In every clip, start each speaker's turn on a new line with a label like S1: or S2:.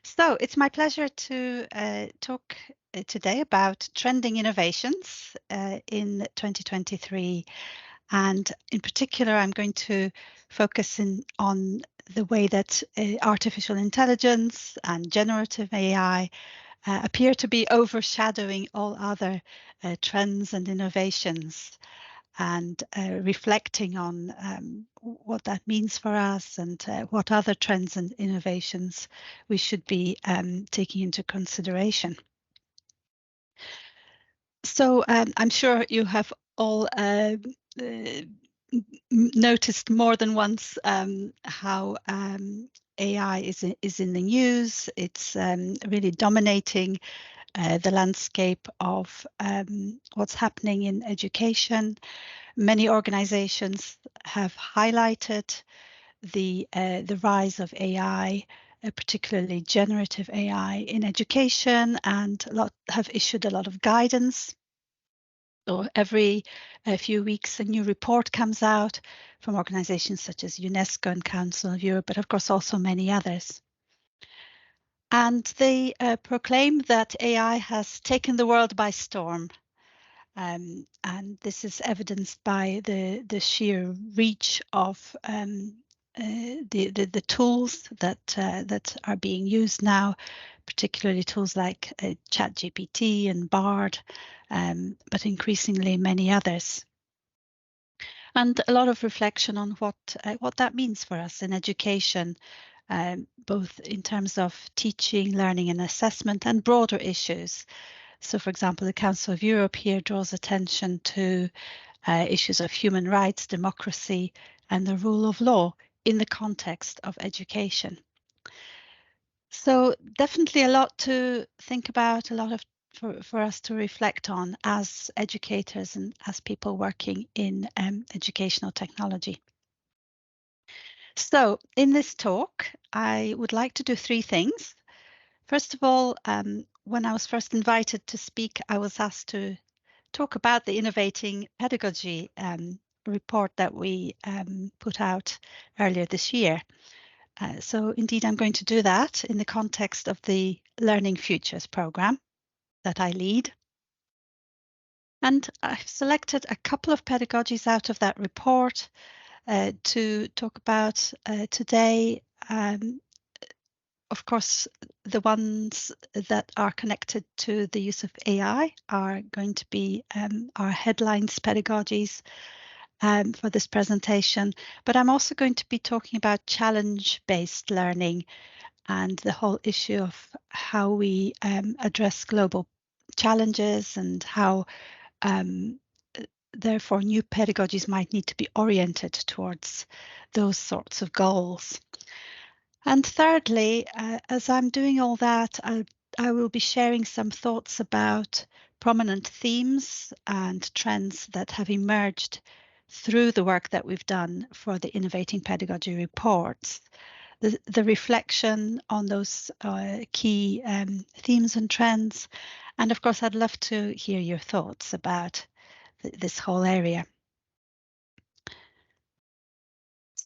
S1: So it's my pleasure to talk today about trending innovations in 2023. And in particular, I'm going to focus on the way that artificial intelligence and generative AI appear to be overshadowing all other trends and innovations, and reflecting on what that means for us, and what other trends and innovations we should be taking into consideration. So I'm sure you have all noticed more than once how AI is in the news. It's really dominating the landscape of what's happening in education. Many organizations have highlighted the rise of AI, particularly generative AI in education, and have issued a lot of guidance. So every few weeks, a new report comes out from organizations such as UNESCO and Council of Europe, but of course also many others. And they proclaim that AI has taken the world by storm. And this is evidenced by the sheer reach of the tools that are being used now, particularly tools like ChatGPT and Bard, but increasingly many others. And a lot of reflection on what that means for us in education, both in terms of teaching, learning, and assessment, and broader issues. So, for example, the Council of Europe here draws attention to issues of human rights, democracy, and the rule of law in the context of education. So definitely a lot to think about, a lot of for us to reflect on as educators and as people working in educational technology. So in this talk, I would like to do three things. First of all, when I was first invited to speak, I was asked to talk about the Innovating Pedagogy report that we put out earlier this year. So indeed, I'm going to do that in the context of the Learning Futures program that I lead. And I've selected a couple of pedagogies out of that report to talk about today. Of course, the ones that are connected to the use of AI are going to be our headlines pedagogies for this presentation, but I'm also going to be talking about challenge-based learning and the whole issue of how we address global challenges, and how therefore new pedagogies might need to be oriented towards those sorts of goals. And thirdly, as I'm doing all that, I will be sharing some thoughts about prominent themes and trends that have emerged through the work that we've done for the Innovating Pedagogy reports, the reflection on those key themes and trends. And of course, I'd love to hear your thoughts about this whole area.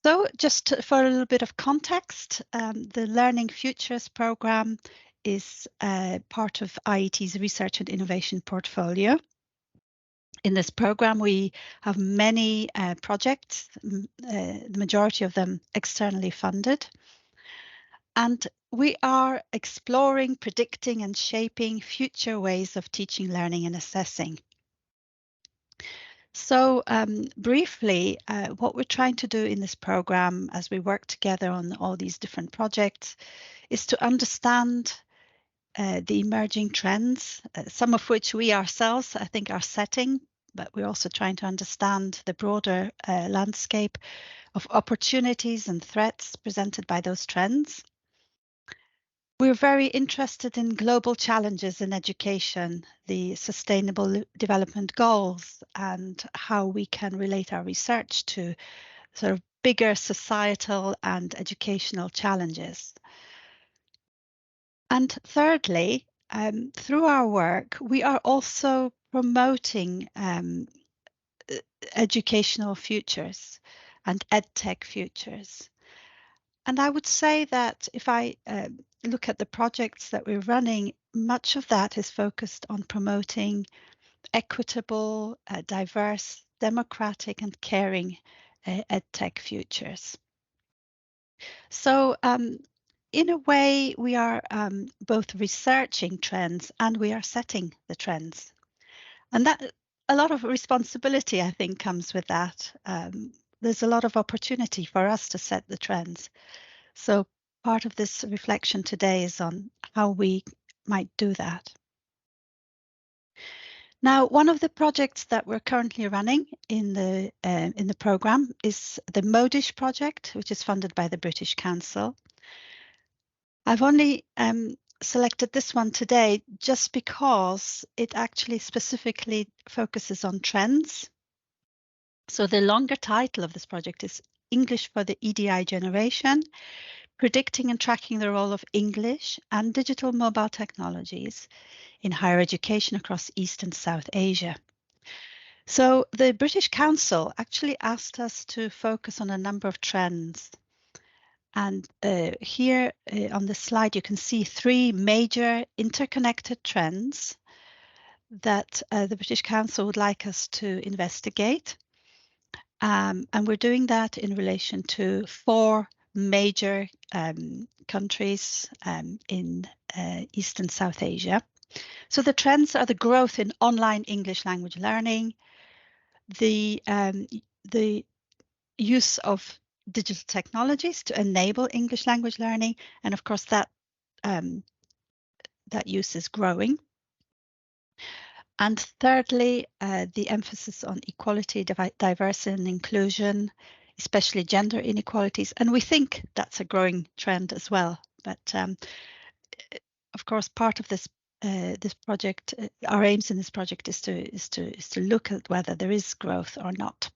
S1: So just for a little bit of context, the Learning Futures program is part of IET's research and innovation portfolio. In this program, we have many projects, the majority of them externally funded. And we are exploring, predicting, and shaping future ways of teaching, learning, and assessing. So briefly, what we're trying to do in this program as we work together on all these different projects is to understand the emerging trends, some of which we ourselves, I think, are setting, but we're also trying to understand the broader landscape of opportunities and threats presented by those trends. We're very interested in global challenges in education, the Sustainable Development Goals, and how we can relate our research to sort of bigger societal and educational challenges. And thirdly, through our work, we are also promoting educational futures and edtech futures. And I would say that if I look at the projects that we're running, much of that is focused on promoting equitable, diverse, democratic, and caring EdTech futures. So, in a way, we are both researching trends and we are setting the trends. And that a lot of responsibility, I think, comes with that. There's a lot of opportunity for us to set the trends. So part of this reflection today is on how we might do that. Now, one of the projects that we're currently running in the program is the Modish project, which is funded by the British Council. I've only selected this one today just because it actually specifically focuses on trends. So the longer title of this project is English for the EDI Generation, Predicting and Tracking the Role of English and Digital Mobile Technologies in Higher Education across East and South Asia. So the British Council actually asked us to focus on a number of trends. And here on the slide, you can see three major interconnected trends that the British Council would like us to investigate. And we're doing that in relation to four major countries in East and South Asia. So the trends are the growth in online English language learning, the use of digital technologies to enable English language learning, and of course that use is growing. And thirdly, the emphasis on equality, diversity and inclusion, especially gender inequalities. And we think that's a growing trend as well. But of course, part of this project, our aims in this project is to look at whether there is growth or not.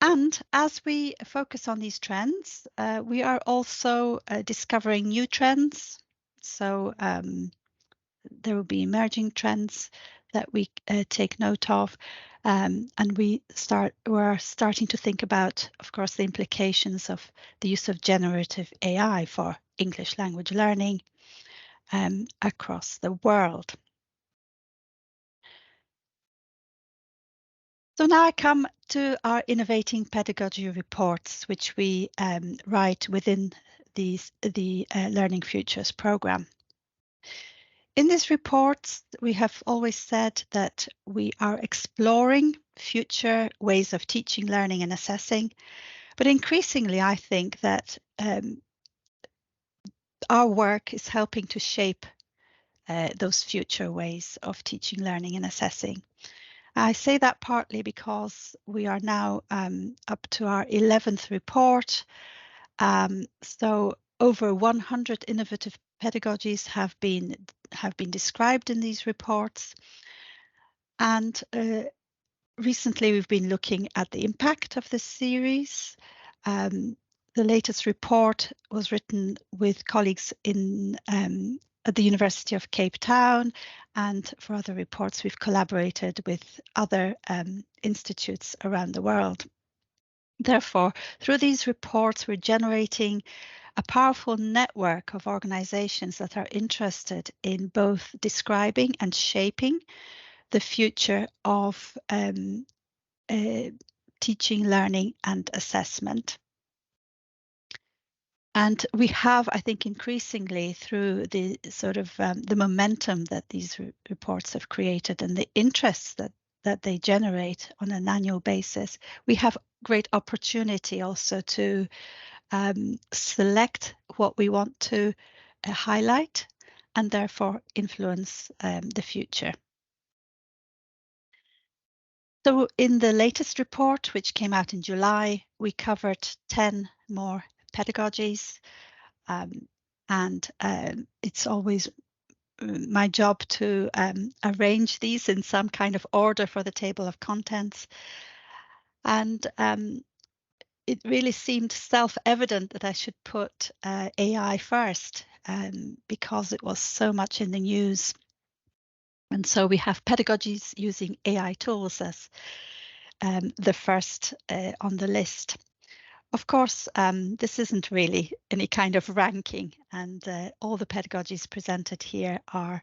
S1: And as we focus on these trends, we are also discovering new trends. So there will be emerging trends that we take note of, and we're starting to think about, of course, the implications of the use of generative AI for English language learning across the world. So now I come to our innovating pedagogy reports, which we write within the Learning Futures program. In these reports, we have always said that we are exploring future ways of teaching, learning, and assessing. But increasingly, I think that our work is helping to shape those future ways of teaching, learning, and assessing. I say that partly because we are now up to our 11th report. So over 100 innovative pedagogies have been described in these reports. And recently we've been looking at the impact of this series. The latest report was written with colleagues at the University of Cape Town, and for other reports we've collaborated with other institutes around the world. Therefore, through these reports, we're generating a powerful network of organizations that are interested in both describing and shaping the future of teaching, learning, and assessment. And we have, I think, increasingly through the sort of the momentum that these reports have created and the interest that they generate on an annual basis, we have great opportunity also to select what we want to highlight and therefore influence the future. So in the latest report, which came out in July, we covered 10 more pedagogies. It's always my job to arrange these in some kind of order for the table of contents. And it really seemed self-evident that I should put AI first because it was so much in the news. And so we have pedagogies using AI tools as the first on the list. Of course, this isn't really any kind of ranking, and all the pedagogies presented here are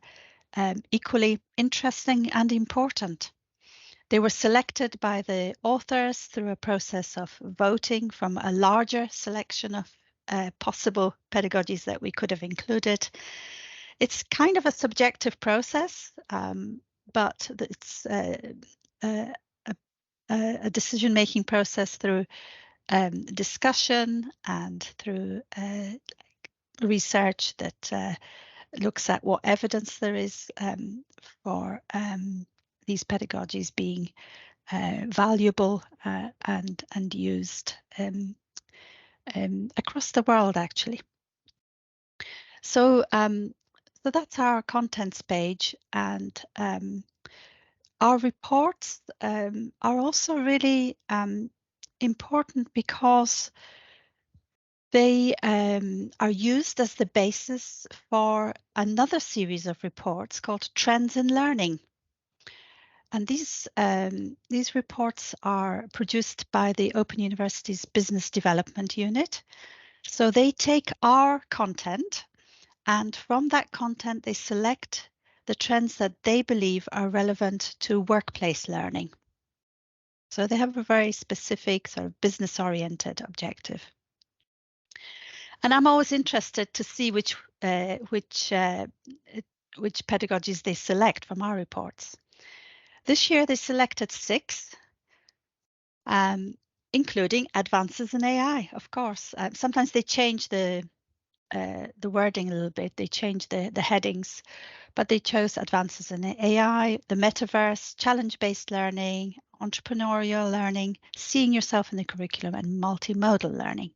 S1: equally interesting and important. They were selected by the authors through a process of voting from a larger selection of possible pedagogies that we could have included. It's kind of a subjective process, but it's a, a decision-making process through discussion and through research that looks at what evidence there is for these pedagogies being valuable and used across the world, actually. So, so that's our contents page, and our reports are also really important because they are used as the basis for another series of reports called Trends in Learning. And these reports are produced by the Open University's Business Development Unit. So they take our content, and from that content, they select the trends that they believe are relevant to workplace learning. So they have a very specific sort of business-oriented objective. And I'm always interested to see which pedagogies they select from our reports. This year they selected 6, including advances in AI, of course. Sometimes they change the wording a little bit. They change the headings, but they chose advances in AI, the metaverse, challenge-based learning, entrepreneurial learning, seeing yourself in the curriculum, and multimodal learning.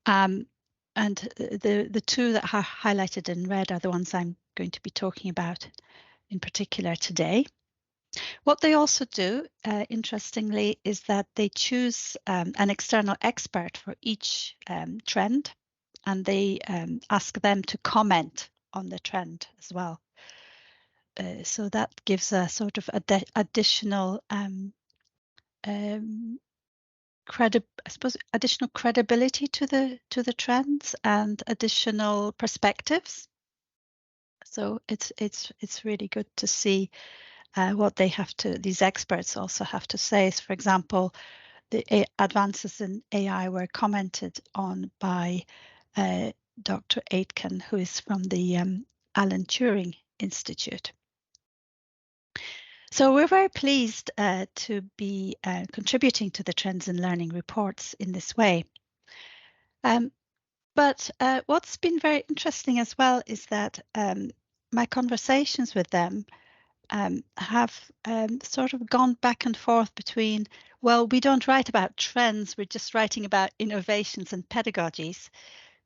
S1: And the 2 that are highlighted in red are the ones I'm going to be talking about in particular today. What they also do, interestingly, is that they choose an external expert for each trend, and they ask them to comment on the trend as well. So that gives a sort of additional additional credibility to the trends and additional perspectives. So it's really good to see what they have to. These experts also have to say. So for example, the advances in AI were commented on by Dr. Aitken, who is from the Alan Turing Institute. So we're very pleased to be contributing to the Trends in Learning reports in this way. But what's been very interesting as well is that my conversations with them have sort of gone back and forth between, well, we don't write about trends, we're just writing about innovations and pedagogies,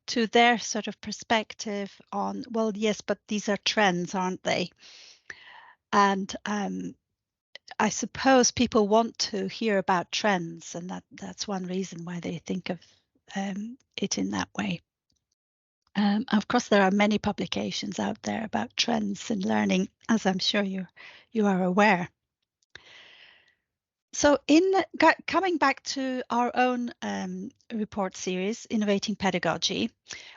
S1: to their sort of perspective on, well, yes, but these are trends, aren't they? And I suppose people want to hear about trends, and that's one reason why they think of it in that way. Of course, there are many publications out there about trends in learning, as I'm sure you are aware. So coming back to our own report series, Innovating Pedagogy,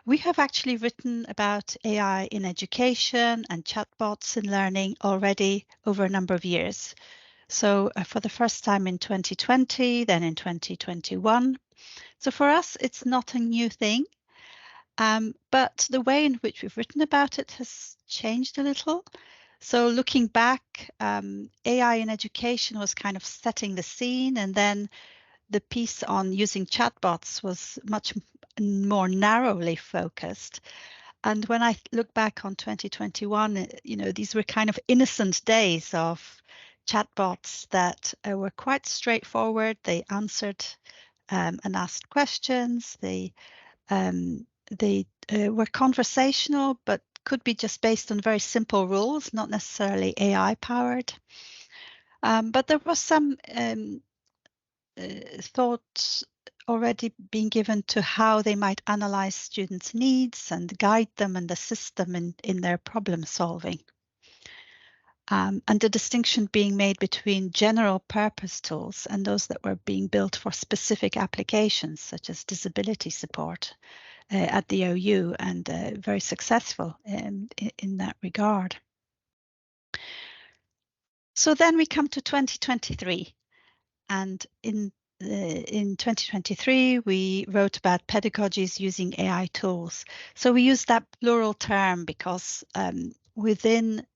S1: we have actually written about AI in education and chatbots in learning already over a number of years. So for the first time in 2020, then in 2021. So for us, it's not a new thing, but the way in which we've written about it has changed a little. So looking back, AI in education was kind of setting the scene, and then the piece on using chatbots was much more narrowly focused. And when I look back on 2021, these were kind of innocent days of chatbots that were quite straightforward. They answered and asked questions. They were conversational, but could be just based on very simple rules, not necessarily AI powered. But there was some thought already being given to how they might analyze students' needs and guide them and assist them in their problem solving. and the distinction being made between general purpose tools and those that were being built for specific applications, such as disability support at the OU, and very successful in that regard. So then we come to 2023, and in 2023, we wrote about pedagogies using AI tools. So we use that plural term because within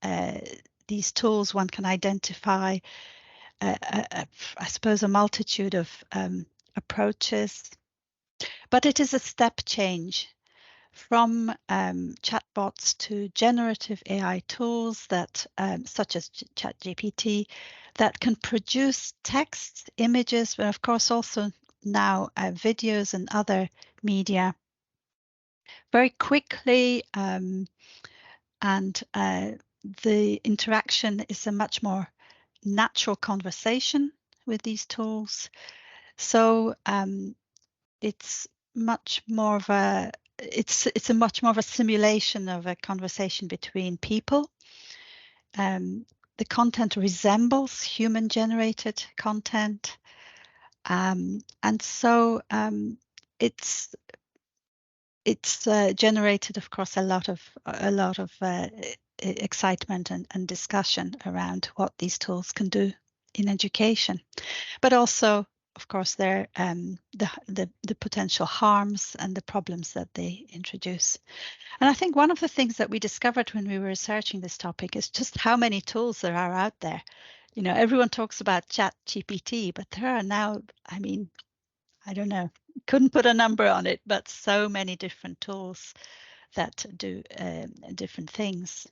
S1: these tools, one can identify, I suppose, a multitude of approaches, but it is a step change from chatbots to generative AI tools that, such as ChatGPT, that can produce text, images, but of course also now videos and other media very quickly, and the interaction is a much more natural conversation with these tools. So it's much more of a it's a much more of a simulation of a conversation between people. The content resembles human generated content, and so it's generated, of course, a lot of excitement and discussion around what these tools can do in education, but also, of course, the potential harms and the problems that they introduce. And I think one of the things that we discovered when we were researching this topic is just how many tools there are out there. You know, everyone talks about ChatGPT, but there are now, I mean, I don't know, couldn't put a number on it, but so many different tools that do different things.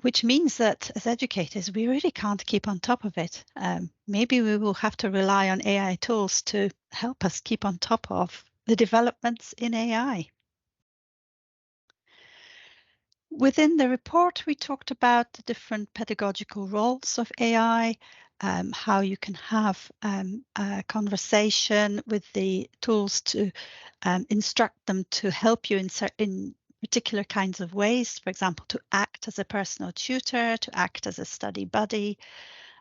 S1: Which means that as educators, we really can't keep on top of it. Maybe we will have to rely on AI tools to help us keep on top of the developments in AI. Within the report, we talked about the different pedagogical roles of AI, how you can have a conversation with the tools to instruct them to help you in particular kinds of ways, for example, to act as a personal tutor, to act as a study buddy,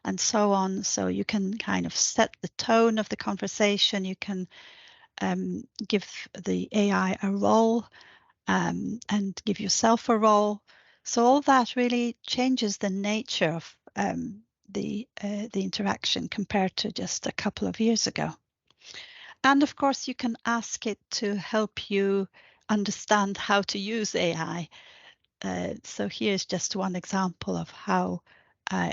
S1: and so on. So you can kind of set the tone of the conversation. You can give the AI a role and give yourself a role. So all that really changes the nature of the interaction compared to just a couple of years ago. And of course, you can ask it to help you understand how to use AI. So here's just one example of how a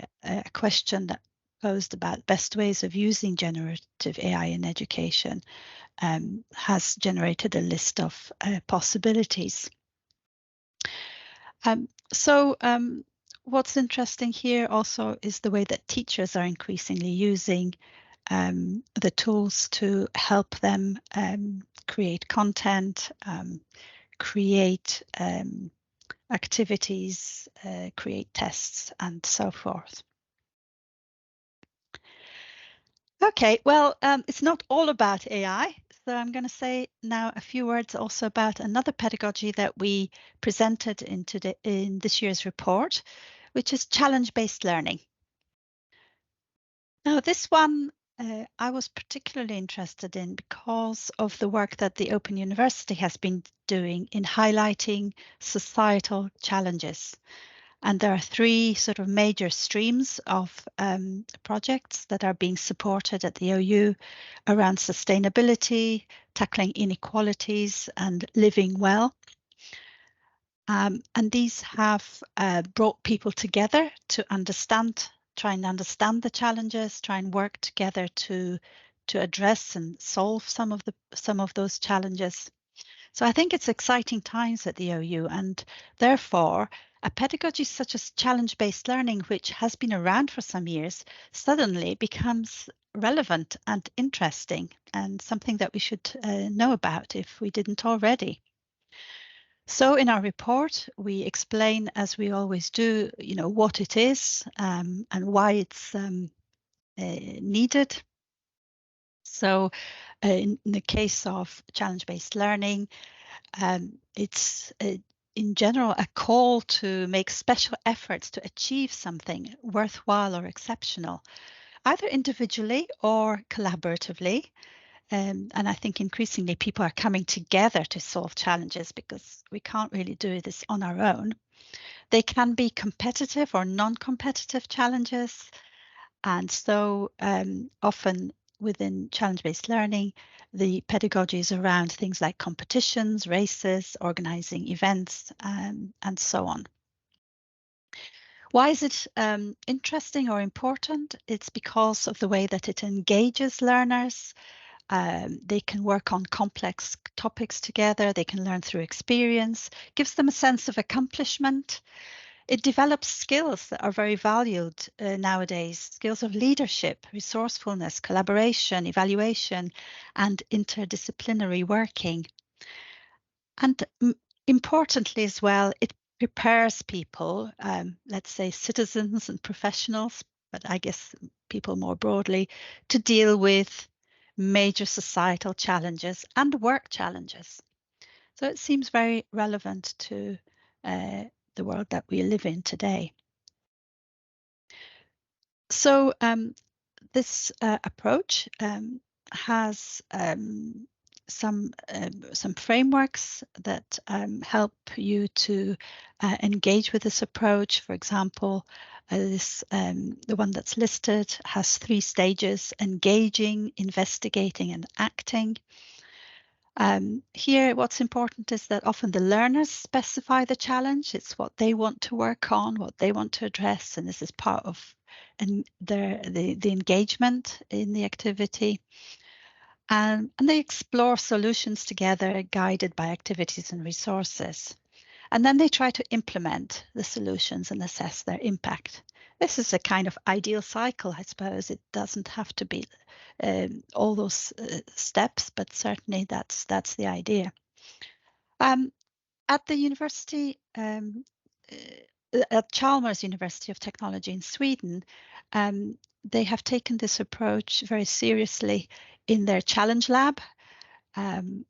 S1: question that posed about best ways of using generative AI in education has generated a list of possibilities. So what's interesting here also is the way that teachers are increasingly using the tools to help them create content, create activities, create tests, and so forth. Okay, well, it's not all about AI. So I'm going to say now a few words also about another pedagogy that we presented in this year's report, which is challenge-based learning. Now, this one I was particularly interested in because of the work that the Open University has been doing in highlighting societal challenges. And there are three sort of major streams of projects that are being supported at the OU around sustainability, tackling inequalities, and living well. And these have brought people together to try and understand the challenges, try and work together to address and solve some of those challenges. So I think it's exciting times at the OU, and therefore a pedagogy such as challenge-based learning, which has been around for some years, suddenly becomes relevant and interesting, and something that we should know about if we didn't already. So in our report, we explain, as we always do, what it is and why it's needed. So in the case of challenge-based learning, it's in general, a call to make special efforts to achieve something worthwhile or exceptional, either individually or collaboratively. And I think increasingly people are coming together to solve challenges because we can't really do this on our own. They can be competitive or non-competitive challenges. And so often within challenge-based learning, the pedagogy is around things like competitions, races, organizing events, and so on. Why is it interesting or important? It's because of the way that it engages learners. They can work on complex topics together. They can learn through experience, gives them a sense of accomplishment. It develops skills that are very valued nowadays, skills of leadership, resourcefulness, collaboration, evaluation, and interdisciplinary working. And importantly as well, it prepares people, let's say citizens and professionals, but I guess people more broadly, to deal with major societal challenges and work challenges. So it seems very relevant to the world that we live in today. So this approach has some frameworks that help you to engage with this approach. For example, the one that's listed has 3 stages: engaging, investigating, and acting. Here, what's important is that often the learners specify the challenge. It's what they want to work on, what they want to address, and this is part of the engagement in the activity. And they explore solutions together, guided by activities and resources. And then they try to implement the solutions and assess their impact. This is a kind of ideal cycle, I suppose. It doesn't have to be all those steps, but certainly that's the idea. At the university, at Chalmers University of Technology in Sweden, they have taken this approach very seriously in their challenge lab,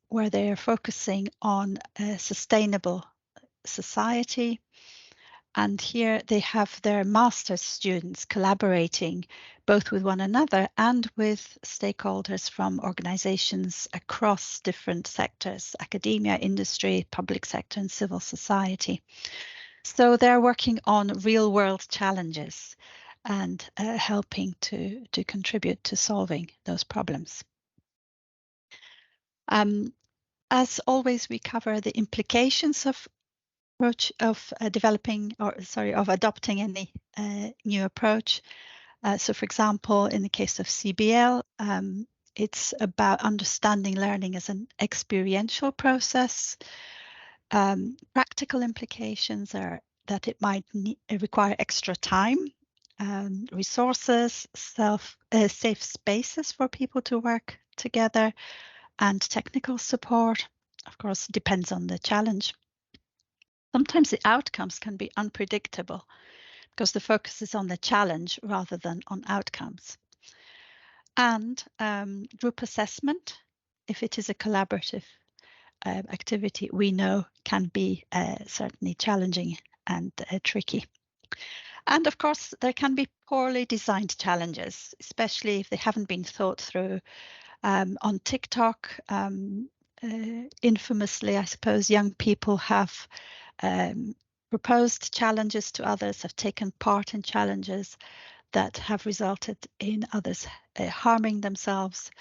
S1: where they are focusing on a sustainable society. And here they have their master's students collaborating both with one another and with stakeholders from organizations across different sectors: academia, industry, public sector, and civil society. So they're working on real world challenges and helping to contribute to solving those problems. As always, we cover the implications of adopting any new approach. So for example, in the case of CBL, it's about understanding learning as an experiential process. Practical implications are that it might require extra time, resources, safe spaces for people to work together, and technical support. Of course, depends on the challenge. Sometimes the outcomes can be unpredictable because the focus is on the challenge rather than on outcomes. And group assessment, if it is a collaborative activity, we know can be certainly challenging and tricky. And of course, there can be poorly designed challenges, especially if they haven't been thought through. On TikTok, infamously, I suppose, young people have proposed challenges to others, have taken part in challenges that have resulted in others harming themselves,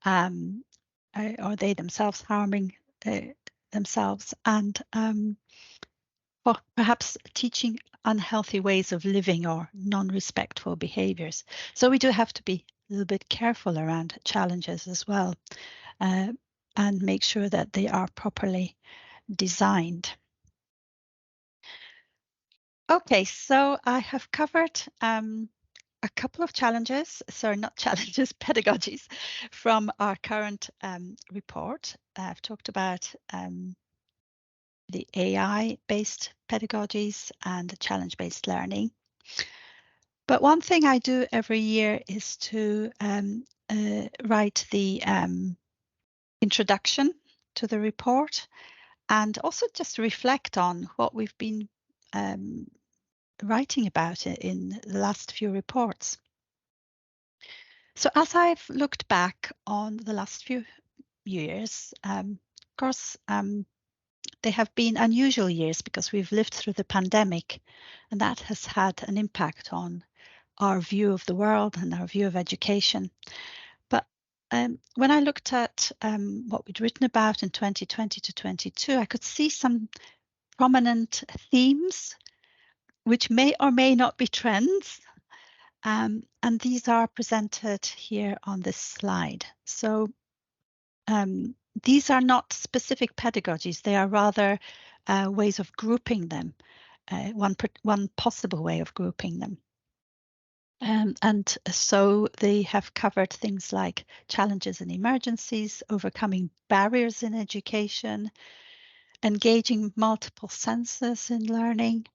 S1: or they themselves harming themselves, and perhaps teaching unhealthy ways of living or non-respectful behaviors. So we do have to be a little bit careful around challenges as well, and make sure that they are properly designed. Okay, so I have covered a couple of challenges, sorry, not challenges, pedagogies from our current report. I've talked about the AI-based pedagogies and the challenge-based learning. But one thing I do every year is to write the introduction to the report. and also just reflect on what we've been writing about in the last few reports. So as I've looked back on the last few years, of course, they have been unusual years because we've lived through the pandemic, and that has had an impact on our view of the world and our view of education. But when I looked at what we'd written about in 2020 to 22, I could see some prominent themes, which may or may not be trends. And these are presented here on this slide. So these are not specific pedagogies. They are rather ways of grouping them, one possible way of grouping them. And so they have covered things like challenges and emergencies, overcoming barriers in education, engaging multiple senses in learning.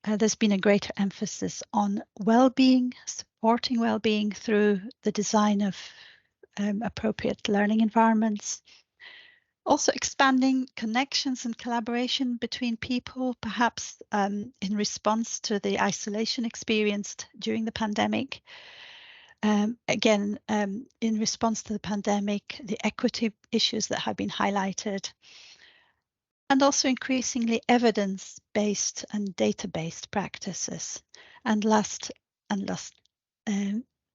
S1: There's been a greater emphasis on well-being, supporting well-being through the design of appropriate learning environments. Also expanding connections and collaboration between people, perhaps in response to the isolation experienced during the pandemic. Again, in response to the pandemic, the equity issues that have been highlighted, and also increasingly evidence-based and data-based practices. And last,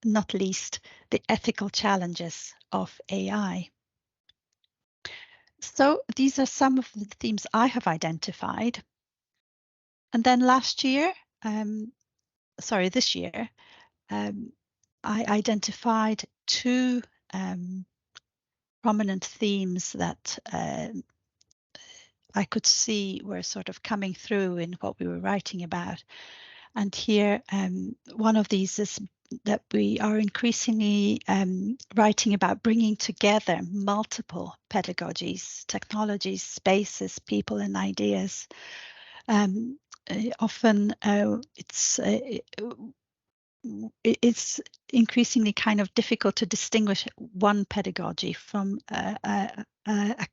S1: not least, the ethical challenges of AI. So these are some of the themes I have identified. And then this year, I identified two prominent themes that I could see were sort of coming through in what we were writing about. And here, one of these is that we are increasingly writing about bringing together multiple pedagogies, technologies, spaces, people, and ideas. Often it's increasingly kind of difficult to distinguish one pedagogy from a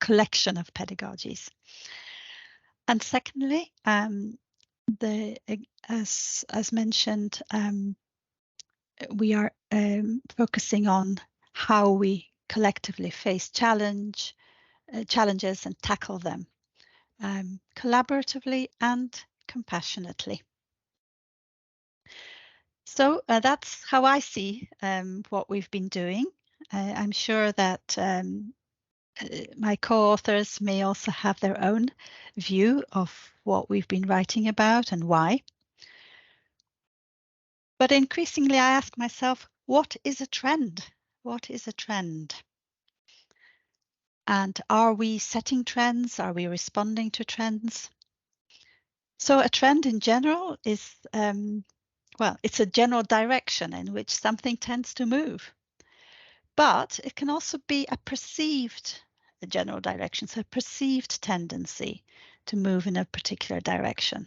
S1: collection of pedagogies. And secondly, as mentioned, we are focusing on how we collectively face challenges and tackle them collaboratively and compassionately. So that's how I see what we've been doing. I'm sure that my co-authors may also have their own view of what we've been writing about and why. But increasingly, I ask myself, what is a trend? What is a trend? And are we setting trends? Are we responding to trends? So a trend in general is, it's a general direction in which something tends to move. But it can also be a perceived general direction, so a perceived tendency to move in a particular direction.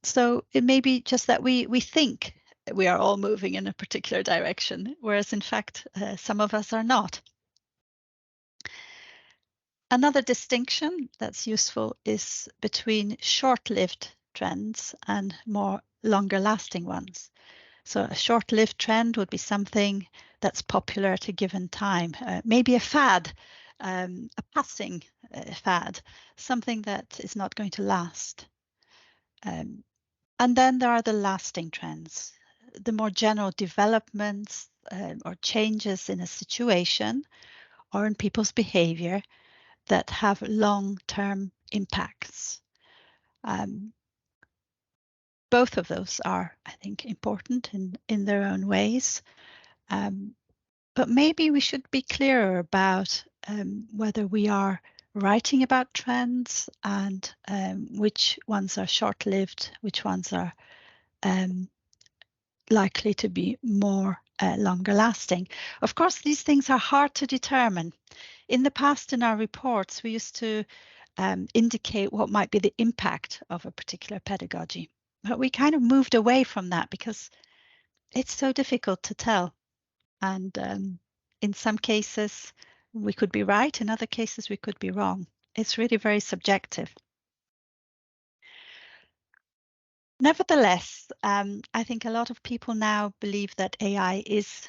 S1: So it may be just that we think we are all moving in a particular direction, whereas in fact, some of us are not. Another distinction that's useful is between short-lived trends and more longer-lasting ones. So a short-lived trend would be something that's popular at a given time, maybe a fad, a passing fad, something that is not going to last. And then there are the lasting trends, the more general developments or changes in a situation or in people's behavior that have long-term impacts. Both of those are, I think, important in their own ways. But maybe we should be clearer about whether we are writing about trends and which ones are short-lived, which ones are likely to be more longer lasting. Of course, these things are hard to determine. In the past, in our reports, we used to indicate what might be the impact of a particular pedagogy. But we kind of moved away from that because it's so difficult to tell. And in some cases, we could be right. In other cases, we could be wrong. It's really very subjective. Nevertheless, I think a lot of people now believe that AI is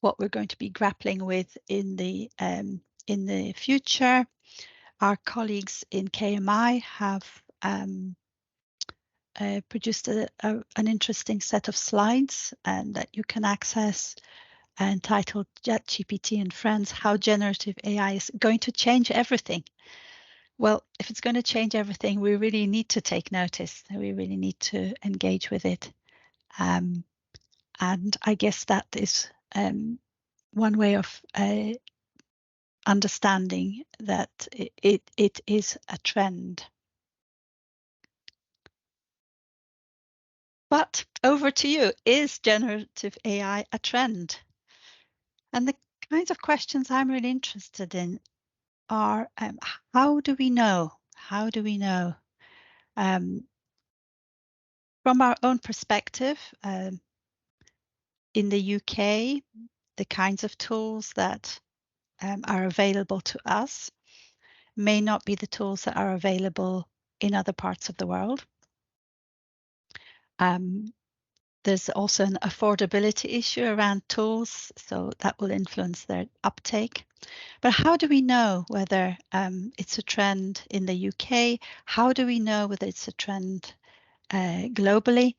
S1: what we're going to be grappling with in the future. Our colleagues in KMI have produced an interesting set of slides that you can access, entitled ChatGPT and Friends, How Generative AI is Going to Change Everything. Well, if it's going to change everything, we really need to take notice. We really need to engage with it. And I guess that is one way of understanding that it is a trend. But over to you. Is generative AI a trend? And the kinds of questions I'm really interested in are, how do we know? How do we know? From our own perspective, in the UK, the kinds of tools that are available to us may not be the tools that are available in other parts of the world. There's also an affordability issue around tools, so that will influence their uptake. But how do we know whether it's a trend in the UK? How do we know whether it's a trend globally?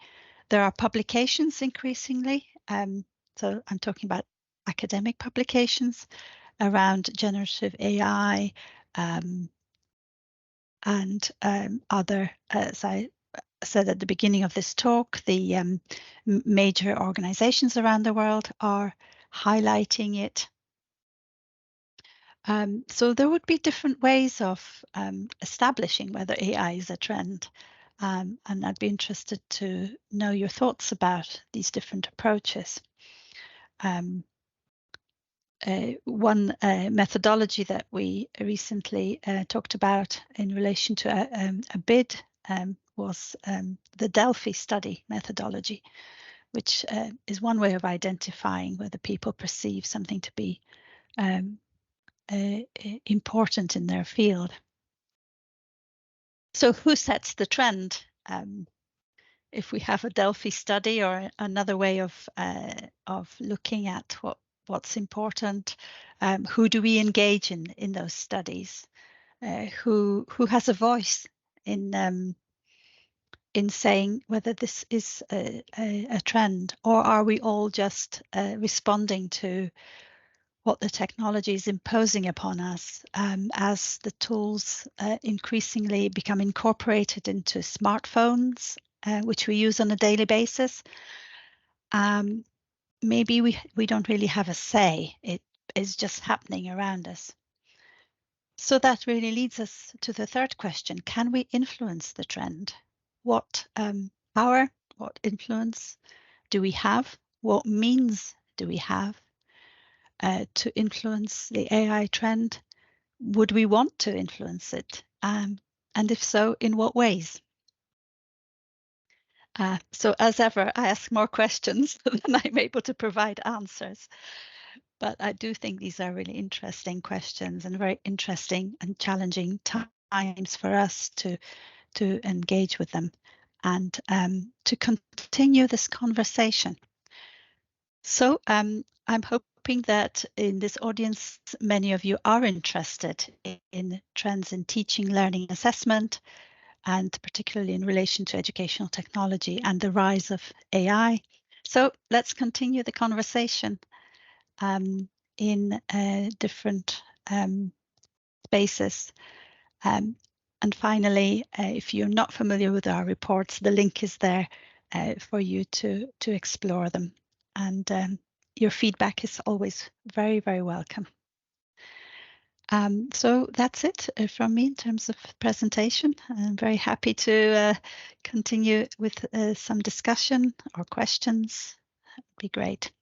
S1: There are publications increasingly. So I'm talking about academic publications around generative AI and other, as I said at the beginning of this talk, the major organizations around the world are highlighting it. So there would be different ways of establishing whether AI is a trend. And I'd be interested to know your thoughts about these different approaches. One methodology that we recently talked about in relation to a bid was the Delphi study methodology, which is one way of identifying whether people perceive something to be important in their field. So who sets the trend? If we have a Delphi study or another way of looking at what's important, who do we engage in those studies? Who has a voice in saying whether this is a trend, or are we all just responding to what the technology is imposing upon us as the tools increasingly become incorporated into smartphones, which we use on a daily basis? Maybe we don't really have a say. It is just happening around us. So that really leads us to the third question. Can we influence the trend? What power, what influence do we have? What means do we have to influence the AI trend? Would we want to influence it? And if so, in what ways? So as ever, I ask more questions than I'm able to provide answers. But I do think these are really interesting questions and very interesting and challenging times for us to engage with them and to continue this conversation. So I'm hoping that in this audience, many of you are interested in trends in teaching, learning, assessment, and particularly in relation to educational technology and the rise of AI. So let's continue the conversation in different spaces. And finally, if you're not familiar with our reports, the link is there for you to explore them. And your feedback is always very, very welcome. So that's it from me in terms of presentation. I'm very happy to continue with some discussion or questions. That'd be great.